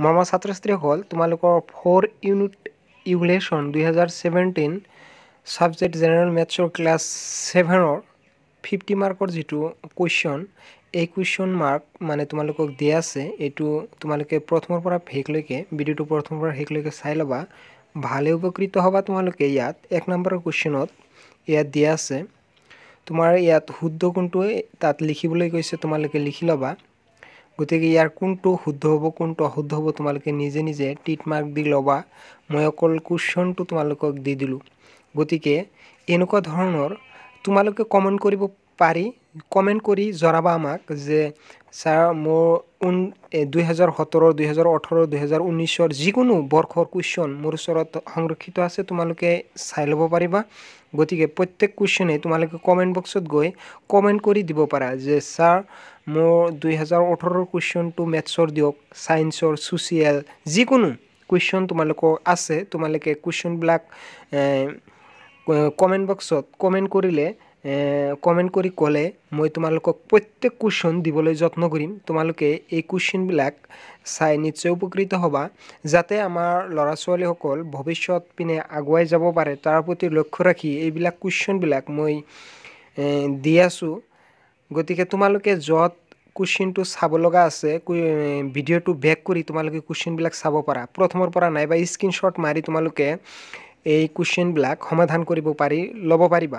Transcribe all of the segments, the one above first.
মৰমৰ ছাত্ৰ-ছাত্ৰীসকল তোমালোকৰ 4 ইউনিট ইভ্যালুয়েশন 2017 সাবজেক্ট জেনাৰেল ম্যাথছৰ ক্লাস 7ৰ 50 মাৰ্কৰ যেটো কোৱেশ্চন এই কোৱেশ্চন মাৰ্ক মানে তোমালোকক দিয়া আছে এটো তোমালোকে প্ৰথমৰ পৰা শেষলৈকে ভিডিওটো প্ৰথমৰ পৰা শেষলৈকে চাই লবা ভালে উপকৃত হবা তোমালোকে ইয়াত 1 নম্বৰৰ কোৱেশ্চনত ইয়াত দিয়া আছে তোমাৰ ইয়াত শুদ্ধ কোনটো তাত লিখিবলৈ কৈছে তোমালোকে লিখি লবা গতিকে ইয়াৰ কোনটো শুদ্ধ হ'ব কোনটো অশুদ্ধ হ'ব তোমালোকে নিজে নিজে টিক মাৰ্ক দি লবা মই অকল কোৱেশ্চনটো তোমালোকক দি দিলো গতিকে এনেকুৱা ধৰণৰ তোমালোকে কমেন্ট কৰিব পাৰি কমেন্ট কৰি জনাবা আমাক যে স্যাৰ মোৰ 2017 2018 2019 ৰ যিকোনো বৰ্ষৰ কোৱেশ্চন মোৰ ওচৰত সংৰক্ষিত আছে তোমালোকে চাই ল'ব পাৰিবা গতিকে প্ৰত্যেক কোৱেশ্চনে তোমালোকে কমেন্ট বক্সত গৈ কমেন্ট কৰি দিব পাৰা যে স্যাৰ মোৰ 2018 ৰ কোৱেশ্চনটো ম্যাথছৰ দিয়ক সায়েন্সৰ সোশিয়াল যিকোনো কোৱেশ্চন তোমালোকৰ আছে তোমালোকে কোৱেশ্চন ব্লক কমেন্ট বক্সত কমেন্ট কৰিলে কমেন্ট কৰি ক'লে মই তোমালোকক প্ৰত্যেক কোৱেশ্চন দিবলৈ যত্ন কৰিম তোমালোকে এই কোৱেশ্চন বিলাক চাই নিশ্চয় উপকৃত হ'বা যাতে আমাৰ লৰা ছোৱালী সকল ভৱিষ্যত পিনে আগুৱাই যাব পাৰে তাৰ প্ৰতি লক্ষ্য ৰাখি এইবিলাক কোৱেশ্চন বিলাক মই দি আছো গতিকে তোমালোকে যত কোৱেশ্চনটো চাব লগা আছে ভিডিওটো বেক কৰি তোমালোকে কোৱেশ্চন বিলাক চাব পাৰা প্ৰথমৰ পৰা নাইবা স্ক্ৰিনশ্বট মাৰি তোমালোকে এই কোৱেশ্চন বিলাক সমাধান কৰিব পাৰি লব পাৰিবা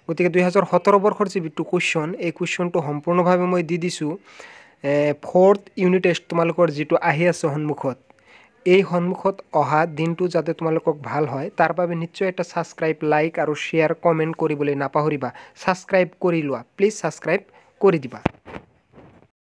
গতিকে 2017 বৰ্ষৰ যেটো কোৱেশ্চন এই কোৱেশ্চনটো সম্পূৰ্ণভাৱে মই দি দিছো 4th ইউনিট টেষ্ট তোমালোকৰ যেটো আহি আছে সন্মুখত এই সন্মুখত অহা দিনটো যাতে তোমালোকক ভাল হয় তাৰ বাবে নিশ্চয় এটা সাবস্ক্ৰাইব লাইক আৰু শেয়াৰ কমেন্ট কৰিবলৈ নাপাহৰিবা সাবস্ক্ৰাইব কৰি লোৱা প্লিজ সাবস্ক্ৰাইব কৰি দিবা